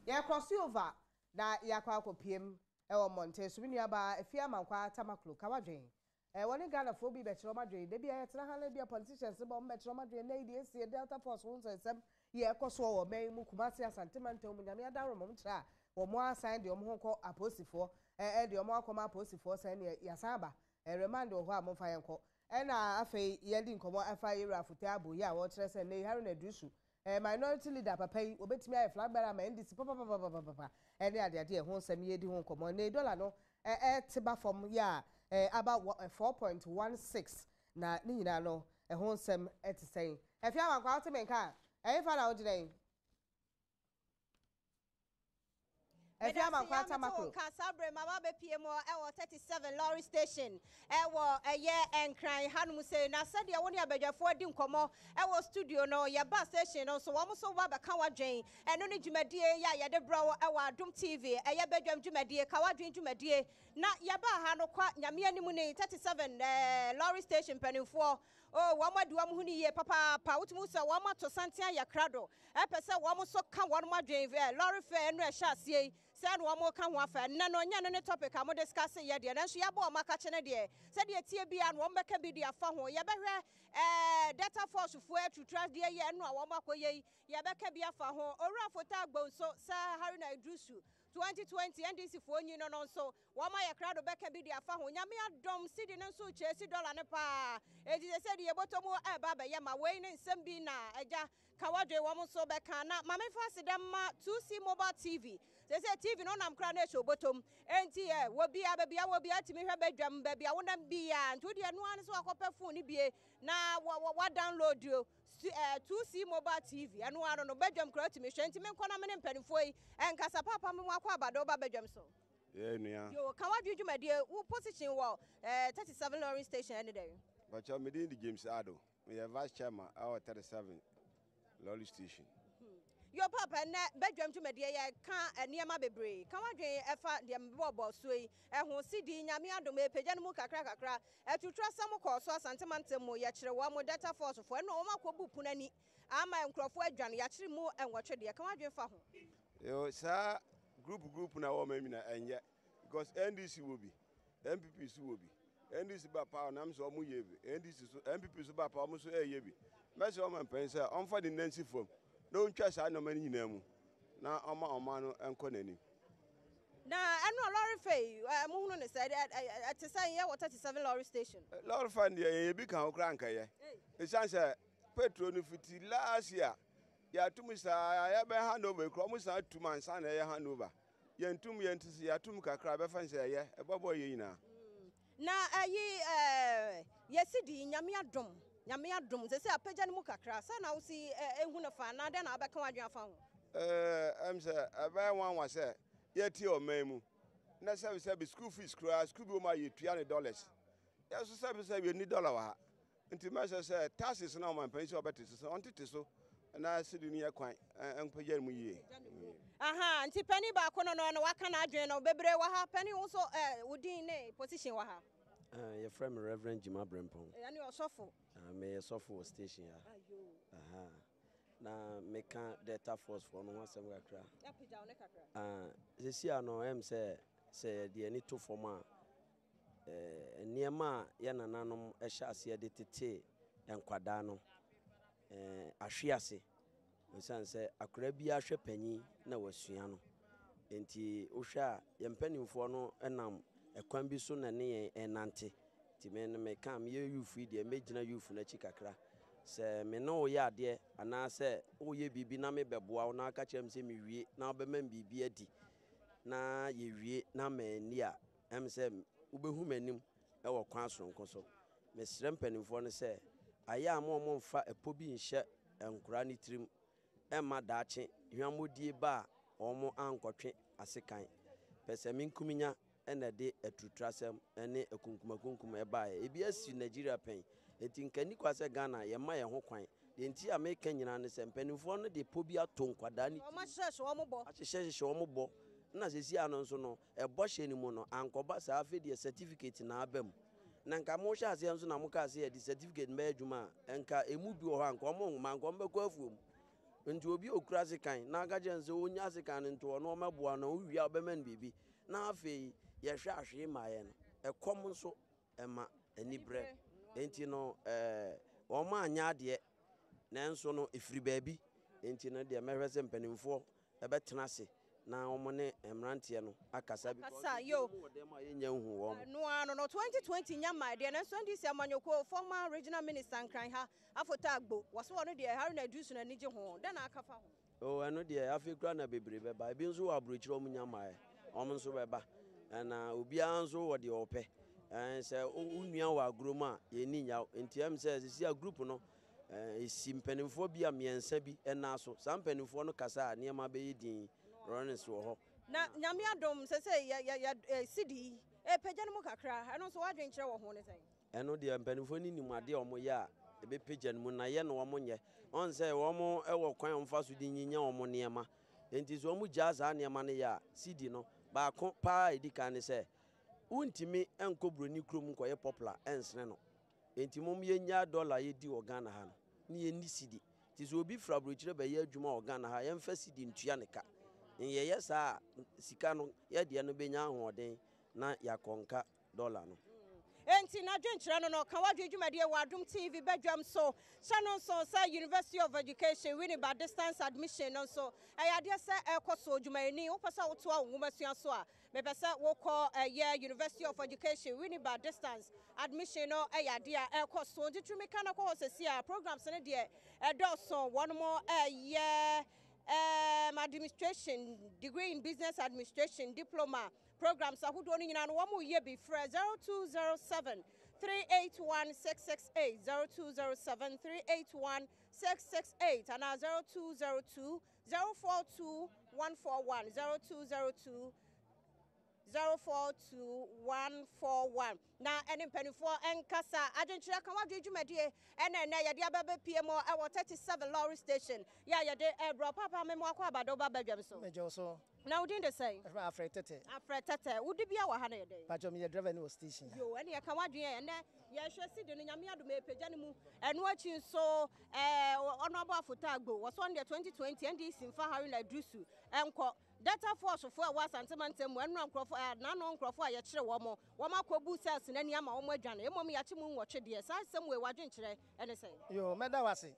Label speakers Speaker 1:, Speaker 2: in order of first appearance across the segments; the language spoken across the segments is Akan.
Speaker 1: Ya cross over na ya kwa kopiem e wo monte so binu aba efia mankwa tamaklo kawadwen woni Ghana fo bi betro madwen de bia yetena ha na bia politicians bo betro madwen na idi esi Delta Force won nsem ye ekoso wo man mu Kumasi Asantemand mu nyame adaro mom tra wo mo assign de omho ko aposifo de omo akoma aposifo san ne yasaba remind wo ho a mo fa yenko na afei ye di nkomo afa yera futa abo ya wo kire se ne haru na dusu minority leader papa yi obetimi aye flag bearer ma ndc papa ene ade ho nsem ye di ho nkomo ne dollar no tiba from ya about 4.16 na ni nyina no ho nsem etisen efia wankwa otemenka fa na ogire efia mankwa tamakro
Speaker 2: kasabre mababe pmo 37 lorry station eye enkran hanum se na sade woni abadwafo di nkomo studio no ye ba station no so wo so ba ka wadwen eno ne dwumadie ya ye de bro Adom TV eye badwam dwumadie ka wadwen dwumadie na ye ba ha no kwa nyame animu ne 37 lorry station panimfo wo madu wo huni ye papa wotumu so wo mato santia ya krado pese wo so ka wo madwen lorry fair eno ehyasie se no wo ka ho afa na no nya no topic am discuss ye de na so ya ba o maka chene de se de tie bia no wo beka bi de afa ho ye behwe Delta Force fo atutra de ye no wo makoye ye beka bi afa ho owura fota agbonso se Haruna Idrusu 2020 NDC fo nyi no so wo ma ye krado beka bi de afa ho nyame Adom cedi no so chesi dollar ne pa edi se de ye botomu ba ba ye ma we ne nsem bi na eja kawadwe wo so beka na mame fa sedema 2C mobile TV se TV no nam kra na show bottom enti wo bia ba bia wo bia timi hwe badwam ba bia wonam bia nto de no an so akopa phone bie na wa download yo 2C mobile TV eno ano no badwam kra timi hwe enti men kona men mpanifo yi enkasa papa me akwa abado ba badwam so
Speaker 3: nua
Speaker 2: yo kan wadwudwumadie wo position wo 37 lorry station any day
Speaker 3: but me dey the James Adom we are vice chairman our 37 lorry station.
Speaker 2: Your papa na bedwam dwumadie ye ka niema bebre kan wadwen efa de mbobbo so yi ho sidi nyame Adom epagya no mu kakra etutra sam ko so Asantemand mu ye kire wo mo Delta Force fo no wo makobu punani ama nkrofo adwane ya kire mu enwotwe de kan wadwen fa ho
Speaker 3: yo sa group na wo mamina enye because NDC will be MPP su will be NDC ba pa na so mu yebi NDC so MPP so ba pa mo so eyebi mese o man pensa on fa the Nancy form no ntwa sa no mani nyina mu na oma no enko nani
Speaker 2: na eno lorry fee mu hunu ne said at say ye 37 lorry station
Speaker 3: lorry fan ye bi kan okra nka ye e chance petrol no fiti last year ya tum sa ya be hand over kro mu sa 2 months na ye hand over ye ntum ye ntisi ya tum kakra be fan say ye e bobo ye nyina
Speaker 2: na ayi yesidi nyame Adom se apagya no mu kakra sa na wo si ehu na fa na de na abeka wadwen afa ho
Speaker 3: am say aba wan wa say ye ti o man mu na say be school fees kra school bi o ma ye $20 ya so say we need dollar wa nti ma say taxes na o man pension obeti so on tete so na sidi ni yakwan enpagya mu yie
Speaker 2: aha nti pani ba ko no waka na adwen no bebre wa ha pani wo so wodin ne position wa ha
Speaker 4: your friend Reverend Jima Brempong
Speaker 2: yani osofo
Speaker 4: me sofo station ya aha na meka Delta Force for no wasem kakra
Speaker 2: ya pija one kakra
Speaker 4: sesi ano em say de ani to forma niema ya nananom ehya ase de tete enkwada no ahwease osan say akora bi ahwe panyi na wasua no enti ohwa yempanimfo no enam ekwan bi so na ne enante ti me kam ye youth de megina youth na chi kakra se me no ye ade ana se o ye bibi na me beboa na aka chem se me wie na obema bibi adi na ye wie na mani a em se ubehu manim e wo kwan sonko so me srem panimfo no se aya mo mfa epo bi nhye enkura ni trim emma daache hwamodie ba omo ankotwe asekan pese minkuminya ena de atutrasem ene akunkumakunkum eba ebi asi Nigeria pen eti nkani kwase Ghana ye ma ye ho kwan the entire American and the penny de pobia tongue quadani. Shomobo. Na sisi anonso no e boshe ni mu no ankoba sa afi de certificate na abam na nka mo hwa ase enso na mo ka ase de certificate ma adwuma enka emu bi ho anka mo ma anka mbekọ afuom nti obi okura se kan na aga je nso onya se kan nto no meboa na owia obeman bibi na afi ye hwa ahwe ma ye no ekom nso ema anibre enti no o ma anya de na enso no efiri baabi enti no de mehwe se mpanimfo ebetena se na omone emrantie no akasa because
Speaker 2: yo
Speaker 4: dem ayenya hu wo
Speaker 2: no 2020 nyama de na so ndisi amanyoko former regional minister nkran ha afota agbo waso no de Harry na dusu na nije ho de na akafa ho
Speaker 4: o eno de afekura na bebre beba bi nso wa brochiro mu nyama nso beba na obi anso wo de ope se unua wa agroma ye ni nya entiam se sisi a group no esi mpanimfo bi a miensa bi na so sam mpanimfo no kasa ne ma be yidin Ronis wo
Speaker 2: na nyame adom se ya sidi pagya no mu kakra eno so wadwen kire wo ho ne sen
Speaker 4: eno de mpanimfo ni nimade omo ya ebe pagya no mu na ye no omo nye on se wo mo ewo kwan omfa so di nyinya omo niema enti so omo jaza niema ne ya sidi no ba ko pa edika ne se untimi enkobro ni krom koye popular ensene no enti mom ye nya dollar ye di Ghana ha no ni ye ni sidi ti so obi fra bro kire ba ye adwuma Ghana ha ye mfa sidi ntua ne ka ye yesa sika no ye de no benya ahoden na yakonka dollar no
Speaker 2: enti na dwenkyerɛ no no ka wadwe dwumadie wɔ Adom TV Badwam so channel so say University of Education winning by distance admission no so ayade sɛ ekoso dwumayeni wo pɛsɛ wo to a wo masua so a me pɛsɛ wo kɔ University of Education winning by distance admission no ayade a ekoso ditumi kana kɔ sesi a programs ne de ɛdɔso one more administration degree in business administration diploma programs ahudo ni nyina no wo ye bi frɛ 0207 381 668 0207 381 668 and 0202 042 141 0202 042141 na ene mpanifo enkasa adwenkyerɛ kan wadwe dwumadie ene na yade ababa PMO e 37 lorry station ya yade bro papa memo akwa abado ba badwam so
Speaker 5: mejo so
Speaker 2: na udin de say
Speaker 5: afre tete
Speaker 2: udi bia wa ha na yade
Speaker 5: pacho me driver no station
Speaker 2: yo ene kan wadwe ene ye hwe sidi no nyame adom epagya ne mu eno achi so ono abo afota agbo wo so on the 2020 NDC mfa Harry na drusu enko data force for wa santimantem mu enu ankrofo na no ankrofo a ye kire wo mo akobu sales na ni ama wo mo adwane emom ya chi mu nwotwe de sa asem we wadwen kire ene sen
Speaker 5: yo meda wase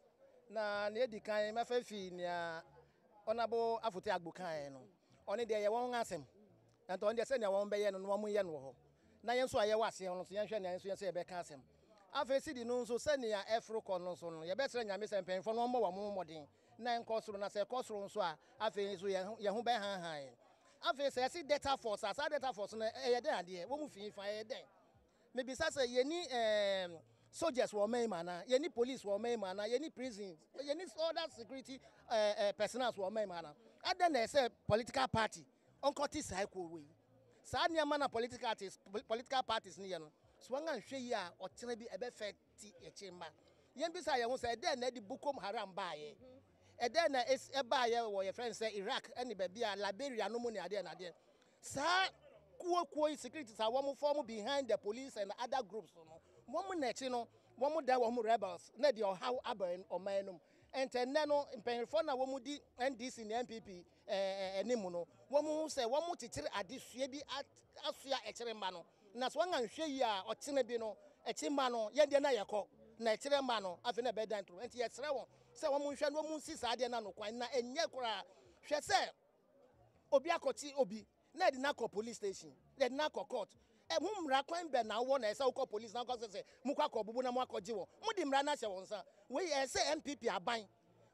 Speaker 5: na na edi kan mafa fi nia onabo afote agbo kan no oni de ye won asem na to on de se ne won be ye no wo mo ye no ho na ye nso aye wase no so ye hwe na ye nso ye se be kan asem afa sidi no nso se ne ya efro ko no so no ye be tere nyame se mpenfo no mo wa mo modin na nkosoro na se kosoro nso a afa so ye hu be han han afa se si data force asa data force na ye den ade wo mu fi fa ye den me bi sa se ye ni soldiers wo man mana ye ni police wo man mana ye ni prison ye ni other security personnel wo man mana ada na say political party onkoti cycle we sa niam na political parties ni ye no so wan hwe yi a otena bi ebe feti e chimba ye bi sa ye ho say den na di Boko Haram baaye eden na baaye wo ye friend say Iraq ani ba bia Liberia no mu ne ade na ade sa kuo security sa wo mu form behind the police and other groups no wo mu na chi no wo mu da wo mu rebels na de how aban o manum entenne no mpenfo na wo mu di NDC na MPP enimu no wo mu say wo mu tichire adesua bi asua ekiremba no na so wan hwe yi a otene bi no ekimba no ye de na yekọ na ekiremba no afi na be dan tro enti ye sere won say wo mu hwe no mu si sa de na no kwan na enye kura hwe say obi akoti obi na de na ko police station de na ko court mumra kwan be na wo na esa ko police na ko say mukwa ko bubu na mu akọji wo mudi mra na hye won sa we say MPP aban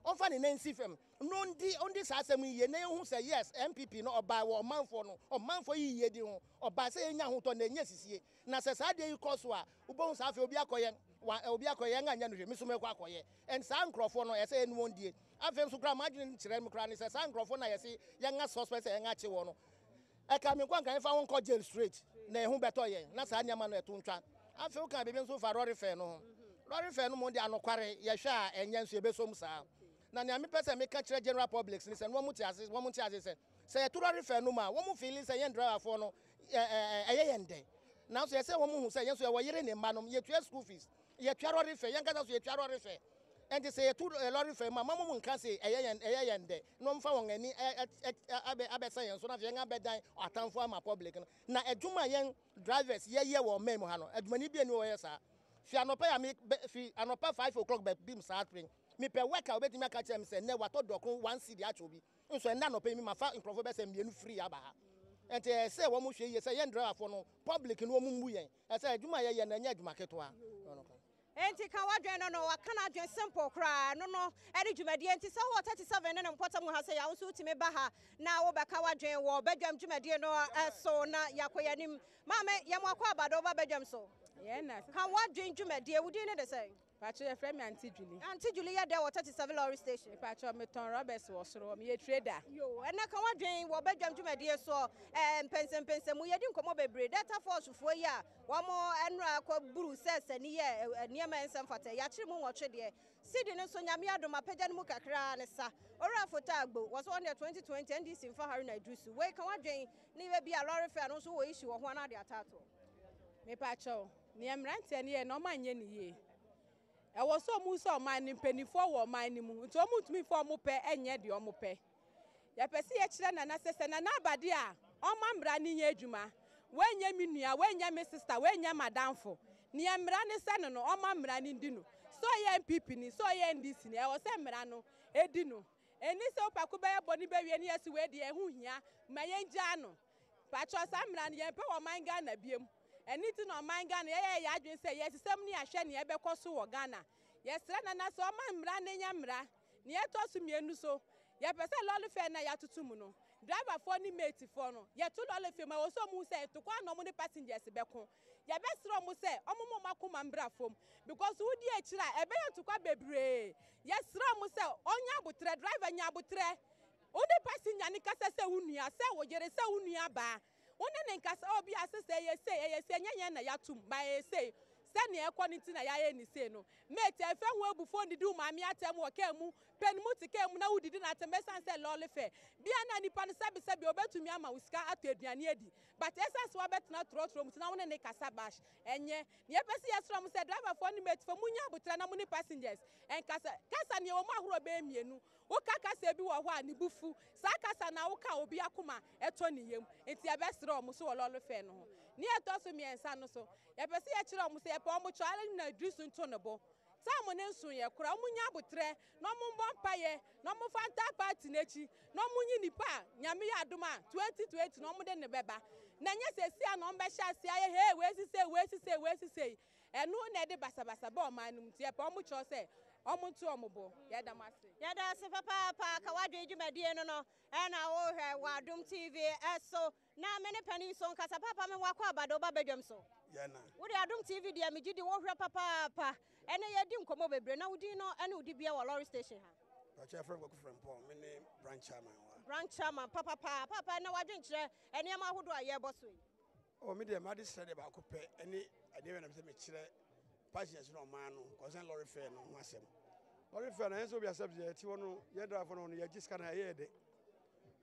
Speaker 5: onfa ne nansi fam no ndi sa asem yiye na hu say yes MPP no oba wo omanfo yiye di ho oba say enya ho to na enya sisie na say sa de yi koso a ubon sa afi obi akoye nga nya no hwe miso mekọ akoye en sa nkrofo no say enu wondie afem so kra magine kire me kra ne say sa nkrofo na say yenga suspect say yenga che wo no eka me kwan kan fa won ko jail straight na ehu beto ye na sa nyama no eto ntwa afem kan bebe so fa rori fe no lorry fare no mo de anokware ye hwe a enye nso ebesom saa na ne amepese me ka kire general public ni se no mo ti ase se ye lorry fare no ma wo mo feeling se ye driver for no eye yende now so ye se wo mo hu se ye so ye wo yire ne ma no ye tua school fees ye tua lorry fare ye nka so ye tua lorry fare and say a lorry fare ma mama mun kan say eye yende no mfa won ani abe say so na fe nga bedan atamfo ama public na adwuma yen drivers ye wo mem ha no adwuma ni bi ani wo ye sa fi anopa ya me fi anopa 5 o'clock be bim sa train me pe worker obetimi aka chem say ne wato dokun 1 cedi acho bi nso na anopa mi ma fa improve be say mienu free aba ha and say wo mo hwe ye say yen driver for no public no mo mu yen say adwuma ye na nya adwuma keto a
Speaker 2: enti ka wadwen no waka na adwen simple kra no eri dwumadi enti se wo 37 ne mpota mu ha se ya wo so utimi ba ha na wo beka wadwen wo badwam dwumadi no so na yakoyanim mame yamwakọ abado ba badwam so
Speaker 6: ye na
Speaker 2: ka wadwen dwumadi wudi ne de say
Speaker 6: pacho ye frame Auntie
Speaker 2: Julie ya there 37 lorry station
Speaker 6: pacho me ton robbers wo soro me ye trader
Speaker 2: yo ena ka wadwen wo badwam dwumadi so pensem mu yedi nkomo bebre data force fuo ya wo mo enra kwa buru sese ni ye niema ensem fata ya kire mu wo twede sidi ne so nyame adom apagya ne mu kakra ne sa ora foto agbo was on the 2020 NDC mfa hari na idrusu we ka wadwen ni be bia lorry fare no so wo issue wo ho na de atato
Speaker 6: me pacho ni emrante ne ye no manye ni ye e wo so mu so man ni penifo wo man ni mu nti o mu tumi fo mo pe enye de o mo pe ya pese ye kire na na sese na abade a o ma mra ni nya adwuma wenye mi nua wenye me sister wenye madamfo ni emra ne se no o ma mra ni ndi no so ye MPP ni so ye NDC ni e wo se mra no edi no eni se opaku be ye boni be wie ni yesi we de ehu hia ma ye ngja no pacho sa mra ni ye pe wo man ga na biem eni ti no man ga na ye ya adwen se ye sisem ni ahwe ni e be koso wo Ghana ye sra na so ma mra ne nya mra ni e to so mienu so ye pese lolly fare na ya tutum no driver for ni mate for no ye to lolly fare ma wo so mu se to kwa no mu ni passengers be ko ye be sra mu se omo makoma mbra fom because wo di akira e be ye to kwa bebre ye sra mu se onya abutre driver nya abutre oni passenger ni kasa se wunua se wo yere se wunua ba woni ne nkasa obi asese ye se nya na ya tum ba ye se sani equality na ya ni se no mate efe hu ebufo ndidi umami atem wo kemu penmu tikemu na udidi na temesan se lolly fare bia na nipa no sabi obetumi ama usika ato aduane edi but esase wa betna trotro mu na woni ne kasa bash enye ne epese yesro mu se driver for ni mate for munya abutra na mu ni passengers en kasa ne wo mu ahoro be mienu wo kasa bi wo ho a ni bufu sa kasa na wo ka obi akoma eto ne yem enti ebesro mu so lolly fare no ho ni eto so miensa no so epese ye kire mu se epo mu chale na drisu nto no bo Samu ne nso ye kura munya abutre no mu mbompa ye no mu fanta party nechi no munyi nipa nyame ya adoma 2020 no mu de ne beba na nya sesi a no mbe hya se aye he we sise enu na de basabasa ba o man mu tie pa o mu cho se o mu tu o mu bo ye da mase
Speaker 2: papa ka wadwe dwumadie no na wo hwe wa Adom TV eso na me ne pani so nkasa papa me wakọ abado ba bedwam so
Speaker 3: yana
Speaker 2: wo de Adom TV dia me gidi wo hwe papa ene ye di nkomo bebre na wudi no ene wudi bia wa lorry station ha
Speaker 3: pacha friend go friend Paul me ne branch
Speaker 2: chairman papa na wadwen kire ene ma hodo aye boso yi
Speaker 3: o me de ma de sere ba ko pe ene ade we na me kire passengers no man no concern lorry fare no ho asem lorry fare na enso bia subject ti wono ye driver no ye giska na ye de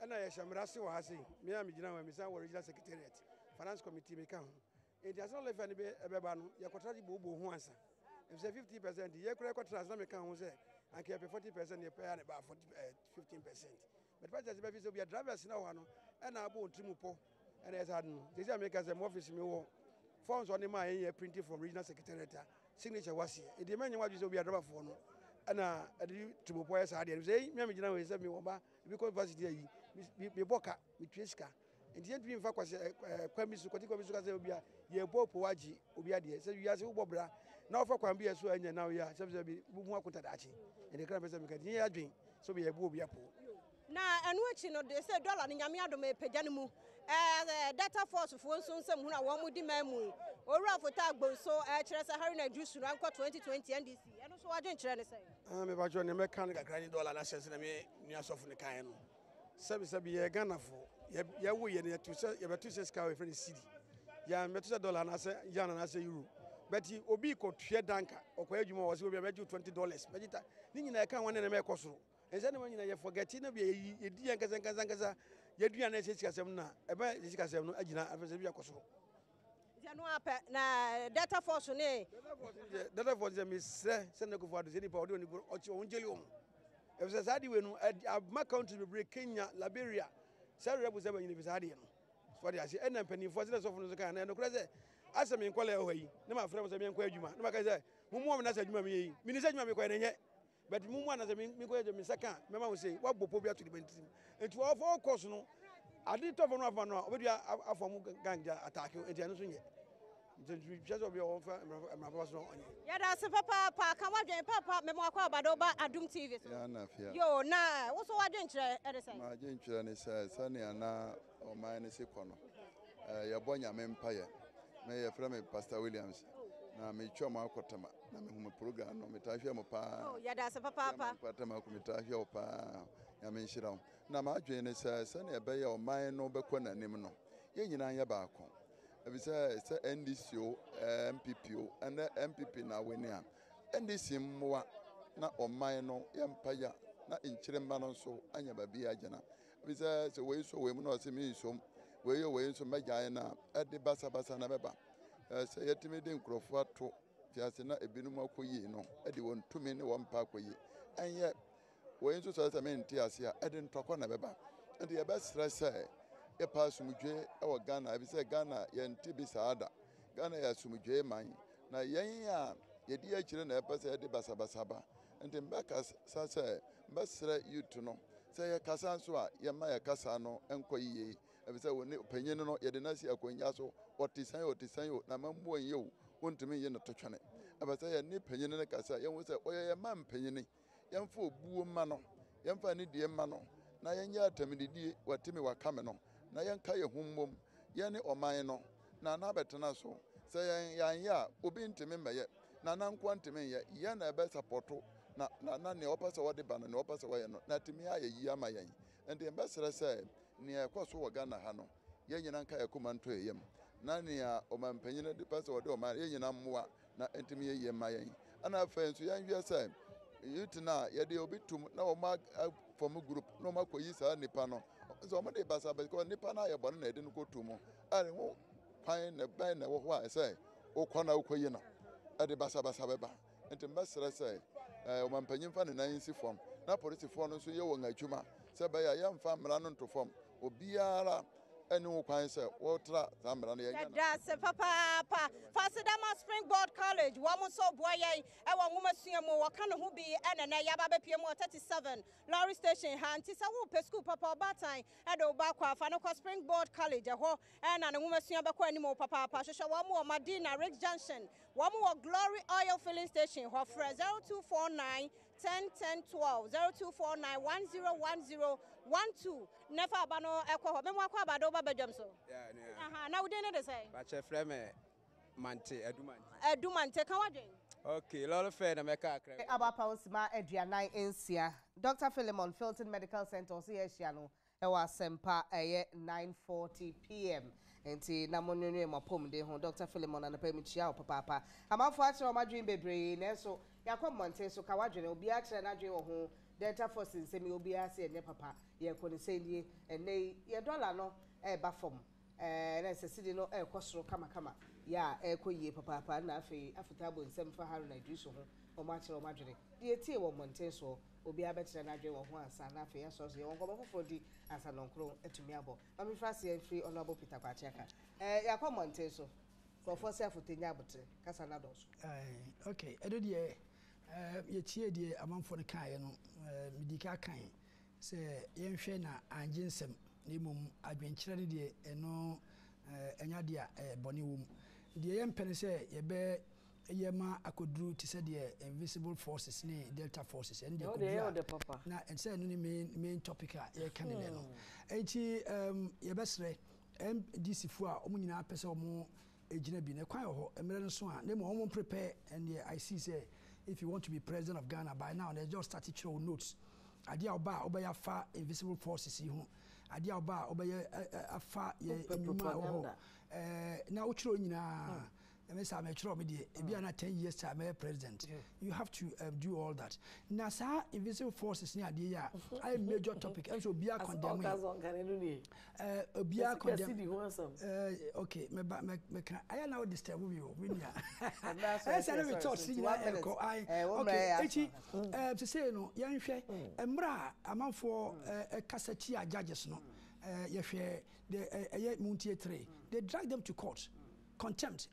Speaker 3: ena ye shamra se wo ha se me am gina wa misa wo regional secretariat finance committee me kan enti aso lorry fare ne be ebeba no ye kotra di bobo ho ansa if say 50% ye kura kotra na me kan ho se anke ye 40% ye pay na ba 15% but passengers be so bia drivers na ho no ena abo ontrimu po ena yes adno they make us an office me wo forms on the my printing from regional secretariat signature was here e dey menye wadwe so bia driver for no ena edi trimu po yes ade say me gina we say me wo ba because varsity yi me boka me twesika enti enti mfa kwase kwami su kwati kwami su ka say obia ye popo waji obi ade say you say wo bobra na ofa kwambi yeso anya na ya say bi mu akunta dachi enti kra pese me ka din ya adwen so be ye bo obi apo
Speaker 2: na enu echi no de say dollar ni nyame adom epagya ne mu data force fo nso nsem hu na wo mu di mamu owura foto agbonso kire say hari na juice no anko 2020 NDC eno so wadwen kire ne say
Speaker 3: me ba jo ne me kan kakra ni dollar na sense na me nua sofu ne kan no sabi ye Ghana fo ye wo ye ne tu say ye betu say sky we friend city ya me tu say dollar na say yana na say euro
Speaker 7: but obi ko tue danka okoya dwuma wo se obi meju $20 megita ni nyina ka won na me kosoro ense na nyina ye forget na be ye di yankasa ye dua na se sikasem na ebe sikasem no agina afese bi akosoro
Speaker 2: janu ape na data force ne
Speaker 7: data force me se na ko fado se ni pa odi oni ochi onjeli o efese sadi we no ma country be break Kenya Liberia sare rebu se ba nyina bi sadi no so dia se ena mpanifo se so funu so kan na no kura se asem nkwala ho yi ne ma frem se me nkwa adwuma ne ma ka se mumu am na se adwuma me yi mini se adwuma me kwa nenye but mumu na se me kwa adwuma me saka me ma wo se wa bopo bia to de bentim enti wo fo course no adi to fo no afa no obedua afom ganja attack enti eno so nye enti just obi o fa me fa so onye
Speaker 2: ya da se papa pa ka wadwen papa me mo akwa abado ba Adom TV so
Speaker 8: ya na fia
Speaker 2: yo na wo so wadwen kire e de say
Speaker 8: ma wadwen kire ne say sane ana o man ne se kono ya bonya me mpaye me ye frame Pastor Williams na me twa ma akotama na me hu program no me tahwe mo pa
Speaker 2: oh ya da se papa pa
Speaker 8: akotama ko me tahwe o pa ya me nhira na ma adwen ne say sane e be ye o man no be ko nanim no ye nyina ya ba ko ebi say NDCO MPPO and MPP na weni a NDC mmoa na o man no ye mpaya na nkyiremba no so anya ba bi agena ebi say se we so we mu no se mi so we so magyae na ade basa na beba se yetimi de nkrofo ato fiase na ebinum akoyi no ade won tumi ne won pa akoyi anye we so so menti ase a ade ntokọ na beba ade ye besra se ye pa sumdwe e wo Ghana abi se Ghana ye nti bi saada Ghana ya sumdwe man na yen ya ye di akire na epese ade basa ba ente mbaka sa se mbesra yutu no se ye kasa so a ye ma ye kasa no enkoyi ebise woni panyin no ye de na si akonya so otisan o na mambo enye o wontumi ye no totwene ebise ye ni panyin ne kasa ye wo se oye ye man panyin ye mfa obuo ma no ye mfa ne die ma no na ye nya atamididie watimi wakame no na ye nka ye hummom ye ne oman no na na betena so se ye ya obi ntimi meye na na nkwa ntimi ye na ebe supporto na ne opasa wode ba no ne opasa wa ye no na timi aye yi ama yen ende mbesere se ni ekoso wo Ghana ha no ye nyina nka ekoma nto eyem na ne a omampanyine de pasa wo de oma ye nyina mmoa na entimi ye ye mayen ana fa nso yan hwe se yutina ye de obitum na wo ma form group no makoyi sa nipa no so mo de basa ba ko nipa na ye bone na ede no kotumo are wo kwan na ban na wo ho a se wo kona wo koyi no ade basa beba entimbasere se omampanyine fa ne nan si form na police fo no so ye wo ngadwuma se ba ya mfa mra no nto form obiara eni wo kwan se wo tra zamra no ye nya
Speaker 2: da se papa Fasidama Springboard College wo mo so boye e wo nwoma suamu wo ka no ho bi ene na ya ba bepie mu 37 Lorry Station ha nti se wo pe school papa obatan e de oba kwa fa no Springboard College ho e na ne nwoma sua be kwa ni mo papa hwehwe wo mo Madina Rick Junction wo mo Glory Oil Filling Station ho fra 0249 101012 0249 101012 nefa abano ekwo ho memwa kwa abado ba badwam so aha na wode ne de say
Speaker 9: ba che freme mante
Speaker 2: adumante kan wadwen
Speaker 9: okay lolo fe na meka akra
Speaker 1: abapa osima aduanan ensia Dr. Philemon Filton Medical Center so ye hia no e wa sempa eye 9:40 p.m. enti na monwenu mapom de ho Dr. Philemon na pa mi chia papa amafo a kire o madwen bebre na so yakọ monte so ka wadwene obi a kire na dwen wo ho Delta Force nsemi obi a se enye papa ye ko ne sendie ene ye dollar no e ba fom na sesidi no e kosoro kama ya e ko yie papa na afi afuta bo nsem fa haru na idiso ho o ma kire o madwene de tie wo monte so obi a betre na dwen wo ho ansa na afi so so ye won ko foforo di ansa no nkro etumi abo mami frase e free honorable Peter Kwachiaka yakọ monte so ko fo se afutenya abotre kasa na do so
Speaker 10: okay edo de ye tie die amanfo ne kan no medika kan se ye nhwe na anjinsem ne mum adwenkyere ne de eno enya de bone wom de ye mpene se ye be ye ma akoduru ti se de invisible forces ne Delta forces and de
Speaker 1: papa
Speaker 10: na ense no ni main topic a ye kan ne no enti ye besre MDC fu a omu nyina pese omu ejina bi ne kwan ho emere no so a ne mo omu prepare and I see say if you want to be president of Ghana by now, they just started to show notes. Adia oba obaya fa invisible forces yi ho. Adia oba obaya afa ye nyuma ho. Na uchiro nyina Mr. Metro Media, if you are 10 years time president, you have to do all that. NASA invisible forces near the year, I major topic, and so be a condemn. Okay, I now disturb you. I said, we talk, okay, to say no, young share, and bra, among for a cassatia judges, no, the Muntier tray, they drag them to court. Contempt.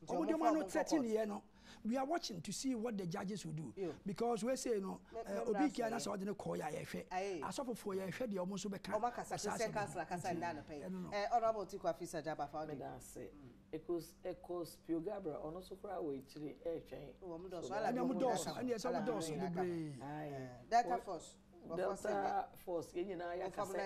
Speaker 10: We are watching to see what the judges will do because we say no. Obi kia na so de call ya yefe. Asofo for ya yefe de omo so be kan.
Speaker 1: Oma kasa kasa ndana pay. Honorable Tiku Afisa Jaba for me.
Speaker 11: Ecos Pio Gabra ono so kra we chiri e twen.
Speaker 1: Omo do so ala Delta Force.
Speaker 11: Delta Force yenyina ya kasa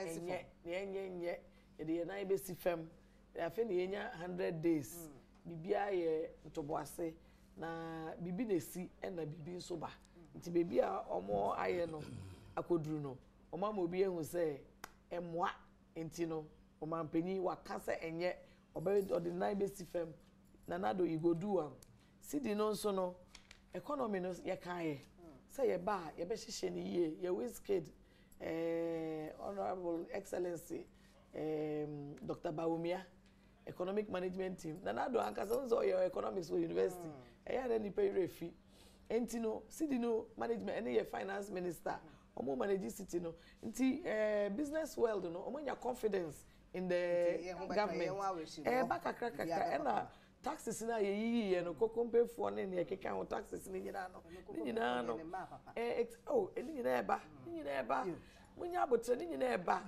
Speaker 11: enye de na be si fam. Afi na yenya 100 days. Bibia ye ntoboase na bibi na si na bibi nso ba nti bebi a omo aye no akoduru no omo ma obi ehu se emwa nti no omo ampanyi wakase enye ordinary be si fam na nado igodu am sidi no nso no economy no ye kan ye se ye ba ye be hihye ni ye ye Wizkid honorable excellency Dr. Bawumia economic management team na nado ankasa nzo your economics for university eya na ni pay refi enti no sidi no management ene ye finance minister omo manage city no enti business world no omo nya confidence in the government baka kaka ena taxes na ye no kokompe fo ne ne keka ho taxes ni nyina no ni nyina eba munya botre ni nyina eba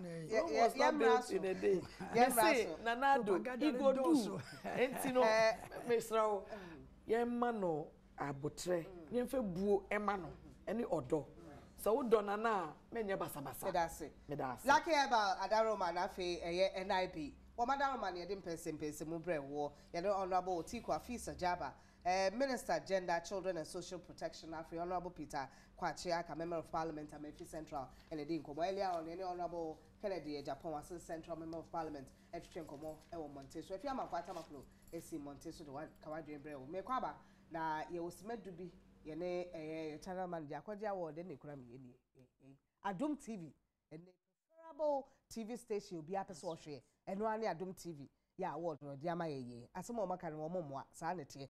Speaker 11: was not built in a day say nanado igodu enti no mesrawo yemma no abotre yemfa buo ema no ene odo so wo do nana menye basabasa medase
Speaker 1: lucky about Adaroma na fe NIB wo Madaroma ne dem pense mu bre wo ye no honorable Tiku Afisa Jaba Minister Gender, Children and Social Protection, Honorable Peter Kwachiaka, Member of Parliament, Amefi Central, and Edin Komo. Earlier on, any Honorable Kennedy, Japan, was Central Member of Parliament, Efchen Komo, Ewo Monte. So if you are Makwatamaplo, Esi Monte, so the one Kawadri and Breo, Mekwaba, na ye was meant to be Yene, channel manager, Kwaja Award, and Nikurami, Adom TV, and preferable TV station, you'll be up as Washi, and one Adom TV, ya award, no, Diama ye, as a moment can one more, sanity.